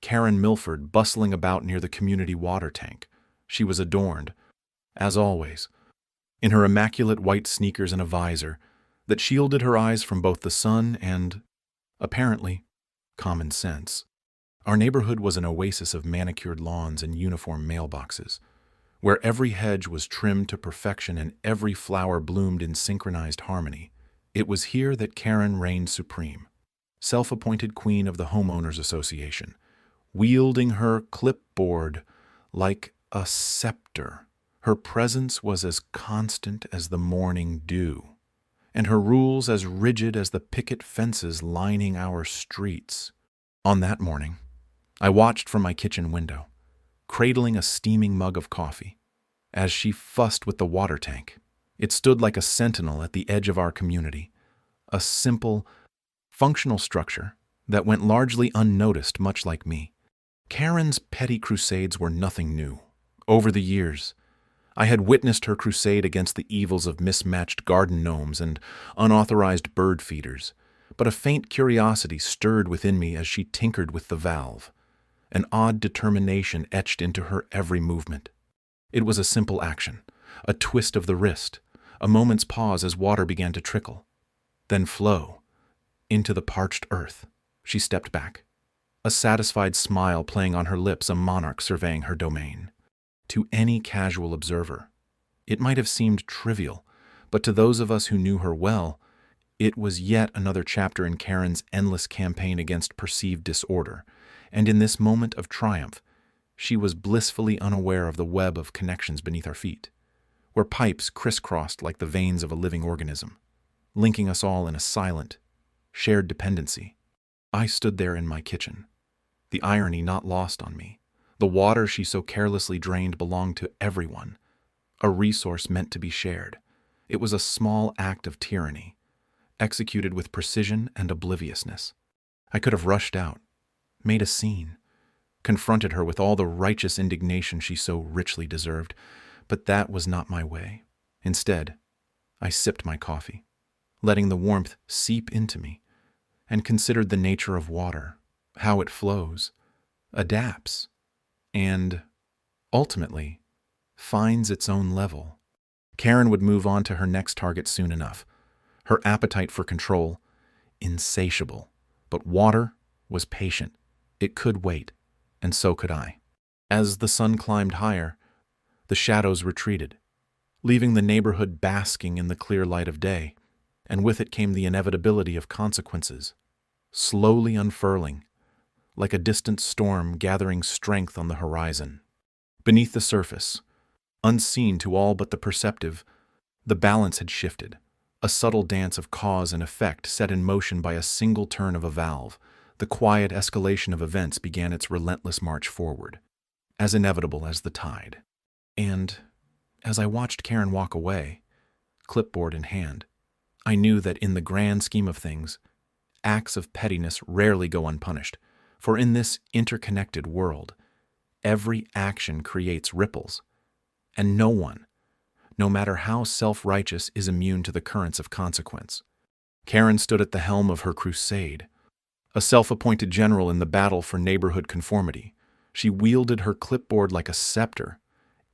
Karen Milford bustling about near the community water tank. She was adorned, as always, in her immaculate white sneakers and a visor that shielded her eyes from both the sun and, apparently, common sense. Our neighborhood was an oasis of manicured lawns and uniform mailboxes, where every hedge was trimmed to perfection and every flower bloomed in synchronized harmony. It was here that Karen reigned supreme, self-appointed queen of the Homeowners Association, wielding her clipboard like a scepter. Her presence was as constant as the morning dew, and her rules as rigid as the picket fences lining our streets. On that morning, I watched from my kitchen window, cradling a steaming mug of coffee, as she fussed with the water tank. It stood like a sentinel at the edge of our community, a simple, functional structure that went largely unnoticed, much like me. Karen's petty crusades were nothing new. Over the years, I had witnessed her crusade against the evils of mismatched garden gnomes and unauthorized bird feeders, but a faint curiosity stirred within me as she tinkered with the valve. An odd determination etched into her every movement. It was a simple action, a twist of the wrist, a moment's pause as water began to trickle, then flow into the parched earth. She stepped back, a satisfied smile playing on her lips, a monarch surveying her domain. To any casual observer, it might have seemed trivial, but to those of us who knew her well, it was yet another chapter in Karen's endless campaign against perceived disorder, and in this moment of triumph, she was blissfully unaware of the web of connections beneath our feet, where pipes crisscrossed like the veins of a living organism, linking us all in a silent, shared dependency. I stood there in my kitchen, the irony not lost on me. The water she so carelessly drained belonged to everyone, a resource meant to be shared. It was a small act of tyranny, executed with precision and obliviousness. I could have rushed out, made a scene, confronted her with all the righteous indignation she so richly deserved, but that was not my way. Instead, I sipped my coffee, letting the warmth seep into me, and considered the nature of water, how it flows, adapts, and, ultimately, finds its own level. Karen would move on to her next target soon enough, her appetite for control insatiable. But water was patient. It could wait, and so could I. As the sun climbed higher, the shadows retreated, leaving the neighborhood basking in the clear light of day, and with it came the inevitability of consequences, slowly unfurling, like a distant storm gathering strength on the horizon. Beneath the surface, unseen to all but the perceptive, the balance had shifted, a subtle dance of cause and effect set in motion by a single turn of a valve. The quiet escalation of events began its relentless march forward, as inevitable as the tide. And, as I watched Karen walk away, clipboard in hand, I knew that in the grand scheme of things, acts of pettiness rarely go unpunished. For in this interconnected world, every action creates ripples, and no one, no matter how self-righteous, is immune to the currents of consequence. Karen stood at the helm of her crusade, a self-appointed general in the battle for neighborhood conformity. She wielded her clipboard like a scepter,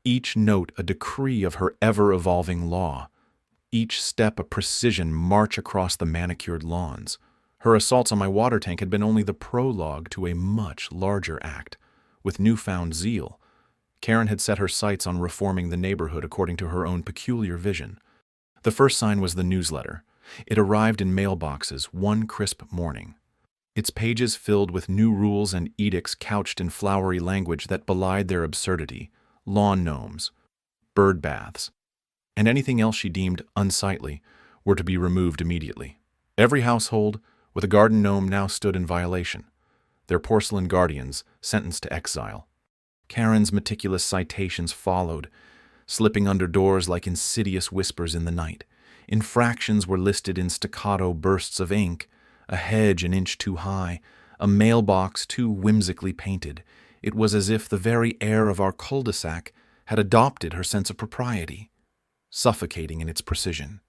each note a decree of her ever-evolving law, each step a precision march across the manicured lawns. Her assaults on my water tank had been only the prologue to a much larger act. With newfound zeal, Karen had set her sights on reforming the neighborhood according to her own peculiar vision. The first sign was the newsletter. It arrived in mailboxes one crisp morning, its pages filled with new rules and edicts couched in flowery language that belied their absurdity: lawn gnomes, bird baths, and anything else she deemed unsightly were to be removed immediately. Every household with a garden gnome now stood in violation, their porcelain guardians sentenced to exile. Karen's meticulous citations followed, slipping under doors like insidious whispers in the night. Infractions were listed in staccato bursts of ink: a hedge an inch too high, a mailbox too whimsically painted. It was as if the very air of our cul-de-sac had adopted her sense of propriety, suffocating in its precision.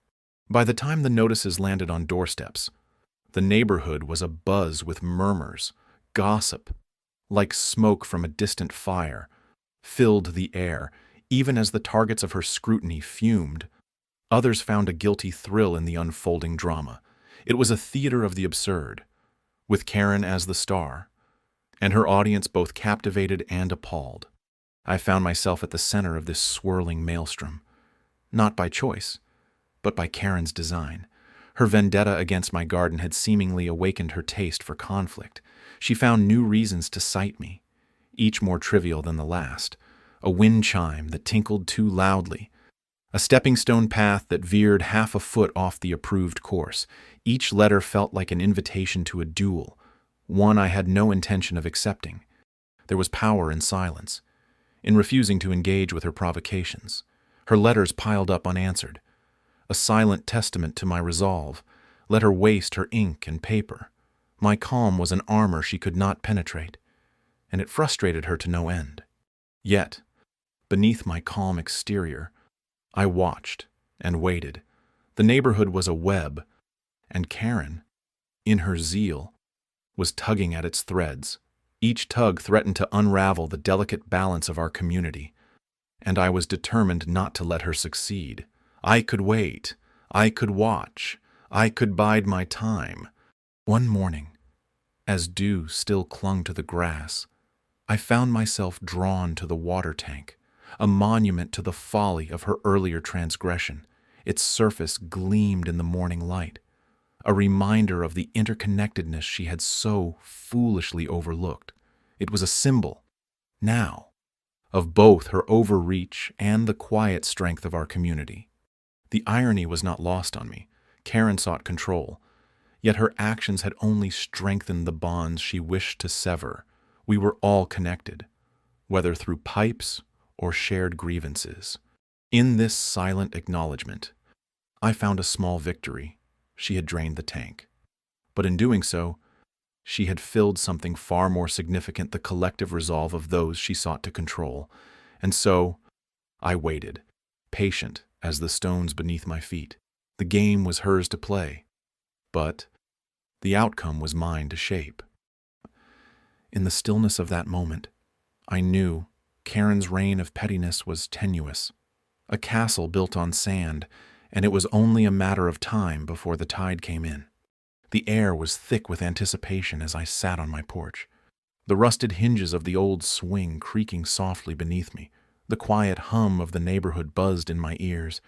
By the time the notices landed on doorsteps, the neighborhood was abuzz with murmurs, gossip, like smoke from a distant fire, filled the air, even as the targets of her scrutiny fumed. Others found a guilty thrill in the unfolding drama. It was a theater of the absurd, with Karen as the star, and her audience both captivated and appalled. I found myself at the center of this swirling maelstrom, not by choice, but by Karen's design. Her vendetta against my garden had seemingly awakened her taste for conflict. She found new reasons to cite me, each more trivial than the last. A wind chime that tinkled too loudly, a stepping stone path that veered half a foot off the approved course. Each letter felt like an invitation to a duel, one I had no intention of accepting. There was power in silence, in refusing to engage with her provocations. Her letters piled up unanswered, a silent testament to my resolve. Let her waste her ink and paper. My calm was an armor she could not penetrate, and it frustrated her to no end. Yet, beneath my calm exterior, I watched and waited. The neighborhood was a web, and Karen, in her zeal, was tugging at its threads. Each tug threatened to unravel the delicate balance of our community, and I was determined not to let her succeed. I could wait. I could watch. I could bide my time. One morning, as dew still clung to the grass, I found myself drawn to the water tank, a monument to the folly of her earlier transgression. Its surface gleamed in the morning light, a reminder of the interconnectedness she had so foolishly overlooked. It was a symbol, now, of both her overreach and the quiet strength of our community. The irony was not lost on me. Karen sought control, yet her actions had only strengthened the bonds she wished to sever. We were all connected, whether through pipes or shared grievances. In this silent acknowledgement, I found a small victory. She had drained the tank. But in doing so, she had filled something far more significant, the collective resolve of those she sought to control. And so, I waited, patient as the stones beneath my feet. The game was hers to play, but the outcome was mine to shape. In the stillness of that moment, I knew Karen's reign of pettiness was tenuous, a castle built on sand, and it was only a matter of time before the tide came in. The air was thick with anticipation as I sat on my porch, the rusted hinges of the old swing creaking softly beneath me. The quiet hum of the neighborhood buzzed in my ears,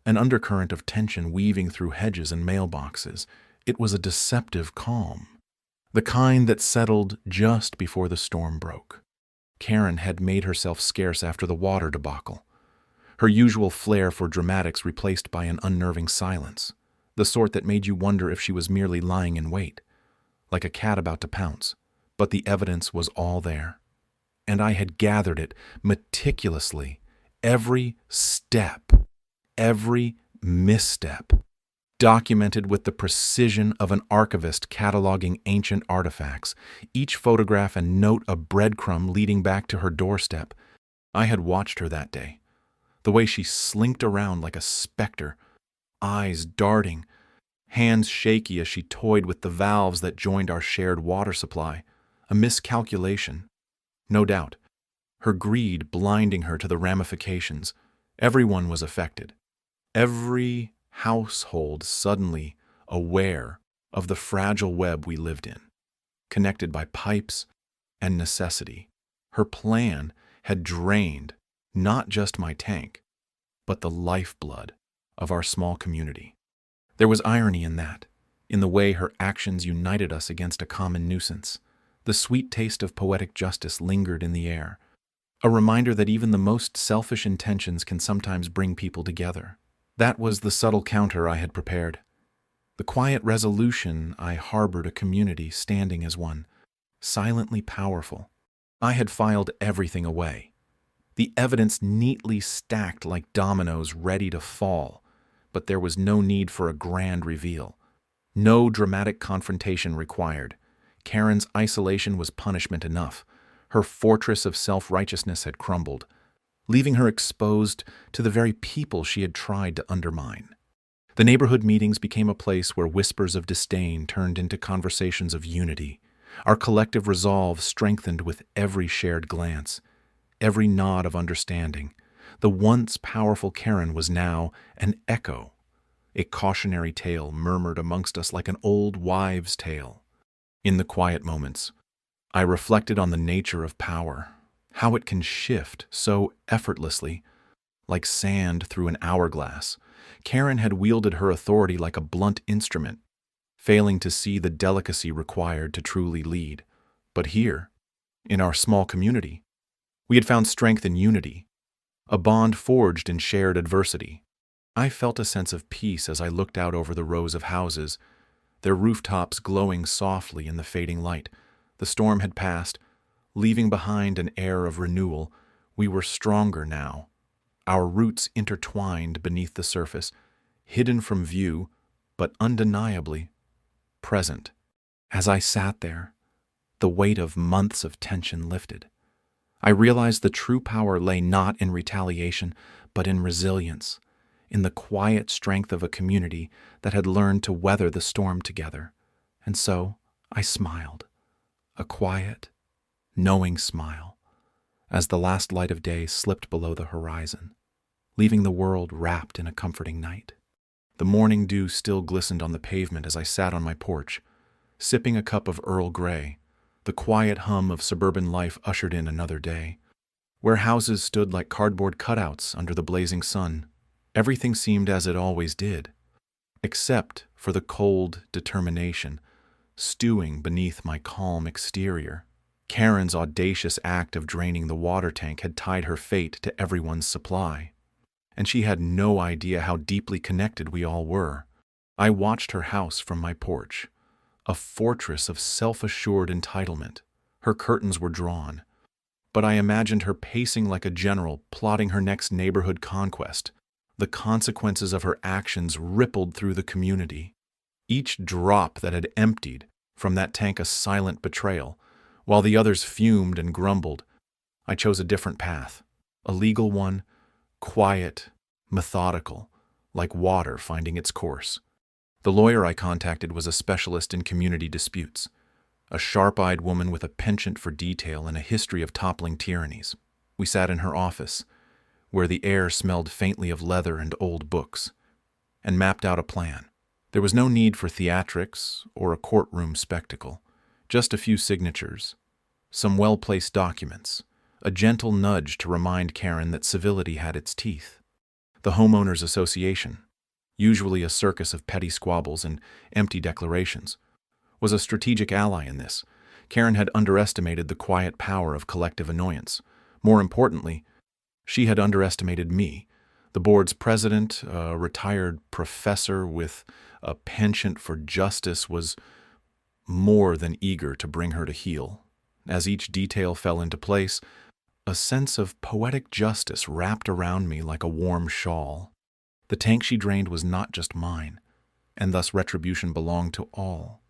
an undercurrent of tension weaving through hedges and mailboxes. It was a deceptive calm, the kind that settled just before the storm broke. Karen had made herself scarce after the water debacle, her usual flair for dramatics replaced by an unnerving silence, the sort that made you wonder if she was merely lying in wait, like a cat about to pounce. But the evidence was all there, and I had gathered it meticulously, every step, every misstep, documented with the precision of an archivist cataloging ancient artifacts, each photograph and note a breadcrumb leading back to her doorstep. I had watched her that day, the way she slinked around like a specter, eyes darting, hands shaky as she toyed with the valves that joined our shared water supply. A miscalculation, no doubt, her greed blinding her to the ramifications. Everyone was affected. Every household suddenly aware of the fragile web we lived in, connected by pipes and necessity. Her plan had drained not just my tank, but the lifeblood of our small community. There was irony in that, in the way her actions united us against a common nuisance. The sweet taste of poetic justice lingered in the air, a reminder that even the most selfish intentions can sometimes bring people together. That was the subtle counter I had prepared, the quiet resolution I harbored, a community standing as one, silently powerful. I had filed everything away, the evidence neatly stacked like dominoes ready to fall, but there was no need for a grand reveal, no dramatic confrontation required. Karen's isolation was punishment enough. Her fortress of self-righteousness had crumbled, leaving her exposed to the very people she had tried to undermine. The neighborhood meetings became a place where whispers of disdain turned into conversations of unity, Our collective resolve strengthened with every shared glance, every nod of understanding. The once powerful Karen was now an echo, a cautionary tale murmured amongst us like an old wives' tale. In the quiet moments, I reflected on the nature of power, how it can shift so effortlessly, like sand through an hourglass. Karen had wielded her authority like a blunt instrument, failing to see the delicacy required to truly lead. But here, in our small community, we had found strength in unity, a bond forged in shared adversity. I felt a sense of peace as I looked out over the rows of houses, their rooftops glowing softly in the fading light. The storm had passed, leaving behind an air of renewal. We were stronger now, our roots intertwined beneath the surface, hidden from view, but undeniably present. As I sat there, the weight of months of tension lifted. I realized the true power lay not in retaliation, but in resilience, in the quiet strength of a community that had learned to weather the storm together. And so I smiled, a quiet, knowing smile, as the last light of day slipped below the horizon, leaving the world wrapped in a comforting night. The morning dew still glistened on the pavement as I sat on my porch, sipping a cup of Earl Grey. The quiet hum of suburban life ushered in another day, where houses stood like cardboard cutouts under the blazing sun. Everything seemed as it always did, except for the cold determination stewing beneath my calm exterior. Karen's audacious act of draining the water tank had tied her fate to everyone's supply, and she had no idea how deeply connected we all were. I watched her house from my porch, a fortress of self-assured entitlement. Her curtains were drawn, but I imagined her pacing like a general plotting her next neighborhood conquest. The consequences of her actions rippled through the community, each drop that had emptied from that tank a silent betrayal. While the others fumed and grumbled, I chose a different path, a legal one, quiet, methodical, like water finding its course. The lawyer I contacted was a specialist in community disputes, a sharp-eyed woman with a penchant for detail and a history of toppling tyrannies. We sat in her office, where the air smelled faintly of leather and old books, and mapped out a plan. There was no need for theatrics or a courtroom spectacle, just a few signatures, some well-placed documents, a gentle nudge to remind Karen that civility had its teeth. The Homeowners Association, usually a circus of petty squabbles and empty declarations, was a strategic ally in this. Karen had underestimated the quiet power of collective annoyance. More importantly, she had underestimated me, the board's president, a retired professor with a penchant for justice, was more than eager to bring her to heel. As each detail fell into place, a sense of poetic justice wrapped around me like a warm shawl. The tank she drained was not just mine, and thus retribution belonged to all.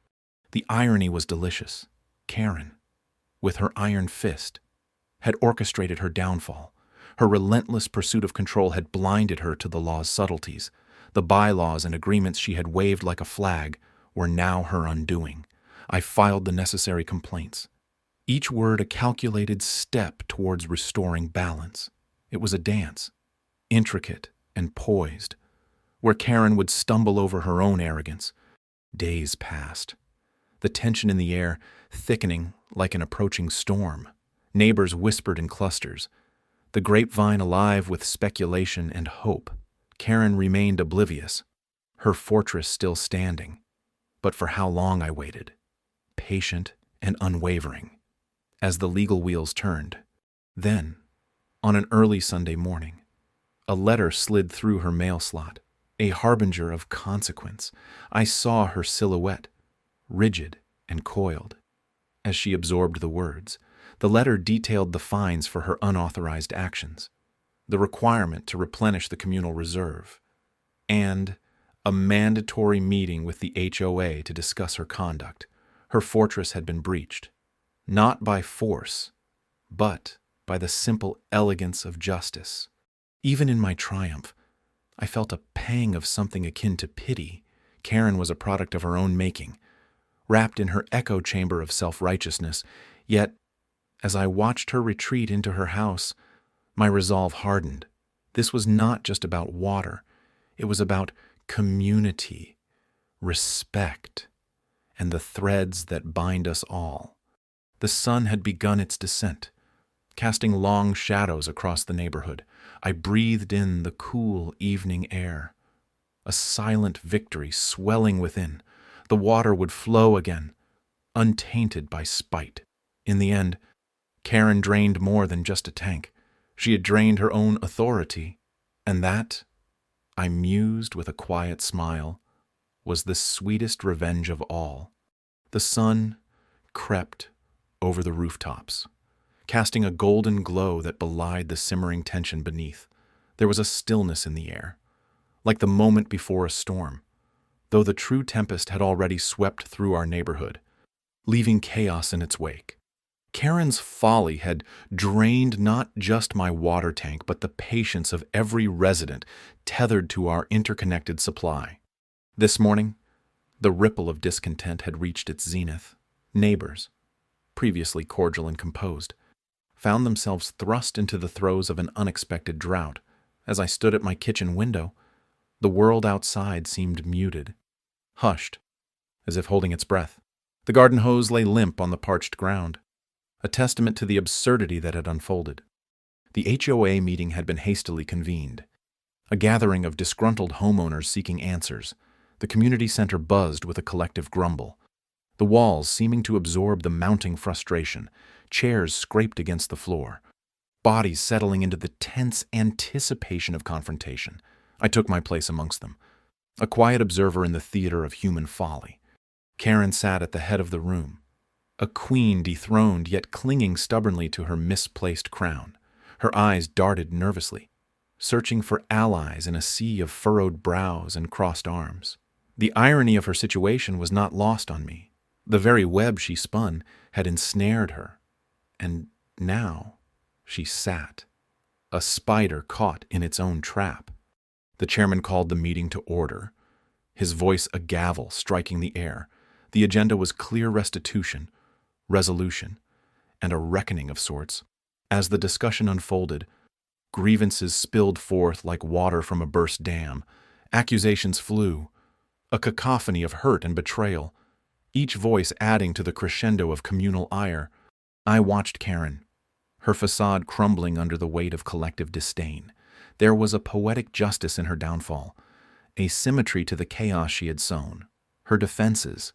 The irony was delicious. Karen, with her iron fist, had orchestrated her downfall. Her relentless pursuit of control had blinded her to the law's subtleties. The bylaws and agreements she had waved like a flag were now her undoing. I filed the necessary complaints, each word a calculated step towards restoring balance. It was a dance, intricate and poised, where Karen would stumble over her own arrogance. Days passed, the tension in the air thickening like an approaching storm. Neighbors whispered in clusters, the grapevine alive with speculation and hope. Karen remained oblivious, her fortress still standing. But for how long I waited, patient and unwavering, as the legal wheels turned. Then, on an early Sunday morning, a letter slid through her mail slot, a harbinger of consequence. I saw her silhouette, rigid and coiled, as she absorbed the words. The letter detailed the fines for her unauthorized actions, the requirement to replenish the communal reserve, and a mandatory meeting with the HOA to discuss her conduct. Her fortress had been breached, not by force, but by the simple elegance of justice. Even in my triumph, I felt a pang of something akin to pity. Karen was a product of her own making, wrapped in her echo chamber of self-righteousness. Yet, as I watched her retreat into her house, my resolve hardened. This was not just about water. It was about community, respect, and the threads that bind us all. The sun had begun its descent, casting long shadows across the neighborhood. I breathed in the cool evening air, a silent victory swelling within. The water would flow again, untainted by spite. In the end, Karen drained more than just a tank. She had drained her own authority, and that, I mused with a quiet smile, was the sweetest revenge of all. The sun crept over the rooftops, casting a golden glow that belied the simmering tension beneath. There was a stillness in the air, like the moment before a storm, though the true tempest had already swept through our neighborhood, leaving chaos in its wake. Karen's folly had drained not just my water tank, but the patience of every resident tethered to our interconnected supply. This morning, the ripple of discontent had reached its zenith. Neighbors, previously cordial and composed, found themselves thrust into the throes of an unexpected drought. As I stood at my kitchen window, the world outside seemed muted, hushed, as if holding its breath. The garden hose lay limp on the parched ground, a testament to the absurdity that had unfolded. The HOA meeting had been hastily convened, a gathering of disgruntled homeowners seeking answers. The community center buzzed with a collective grumble, the walls seeming to absorb the mounting frustration, chairs scraped against the floor, bodies settling into the tense anticipation of confrontation. I took my place amongst them, a quiet observer in the theater of human folly. Karen sat at the head of the room, a queen dethroned yet clinging stubbornly to her misplaced crown. Her eyes darted nervously, searching for allies in a sea of furrowed brows and crossed arms. The irony of her situation was not lost on me. The very web she spun had ensnared her, and now she sat, a spider caught in its own trap. The chairman called the meeting to order, his voice a gavel striking the air. The agenda was clear: restitution, resolution, and a reckoning of sorts. As the discussion unfolded, grievances spilled forth like water from a burst dam. Accusations flew, a cacophony of hurt and betrayal, each voice adding to the crescendo of communal ire. I watched Karen, her facade crumbling under the weight of collective disdain. There was a poetic justice in her downfall, a symmetry to the chaos she had sown. Her defenses,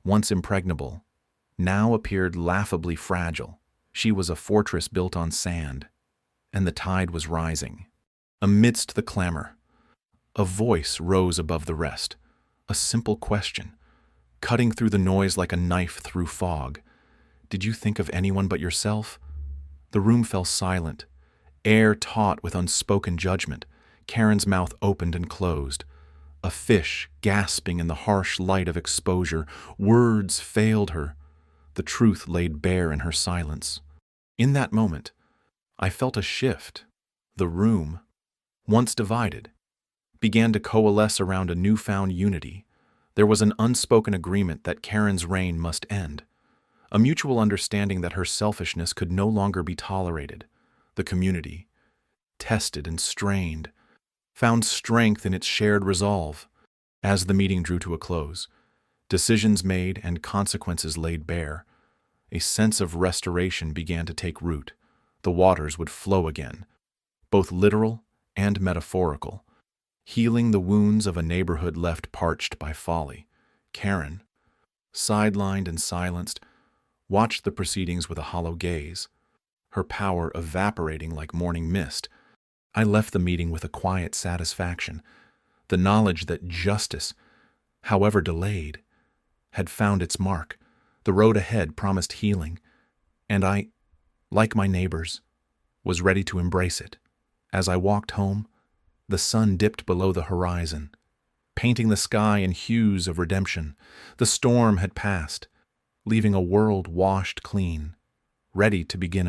once impregnable, now appeared laughably fragile. She was a fortress built on sand, and the tide was rising. Amidst the clamor, a voice rose above the rest, a simple question, cutting through the noise like a knife through fog. Did you think of anyone but yourself? The room fell silent, air taut with unspoken judgment. Karen's mouth opened and closed, a fish gasping in the harsh light of exposure. Words failed her. The truth laid bare in her silence. In that moment, I felt a shift. The room, once divided, began to coalesce around a newfound unity. There was an unspoken agreement that Karen's reign must end, a mutual understanding that her selfishness could no longer be tolerated. The community, tested and strained, found strength in its shared resolve. As the meeting drew to a close, decisions made and consequences laid bare, a sense of restoration began to take root. The waters would flow again, both literal and metaphorical, healing the wounds of a neighborhood left parched by folly. Karen, sidelined and silenced, watched the proceedings with a hollow gaze, her power evaporating like morning mist. I left the meeting with a quiet satisfaction, the knowledge that justice, however delayed, had found its mark. The road ahead promised healing, and I, like my neighbors, was ready to embrace it. As I walked home, the sun dipped below the horizon, painting the sky in hues of redemption. The storm had passed, leaving a world washed clean, ready to begin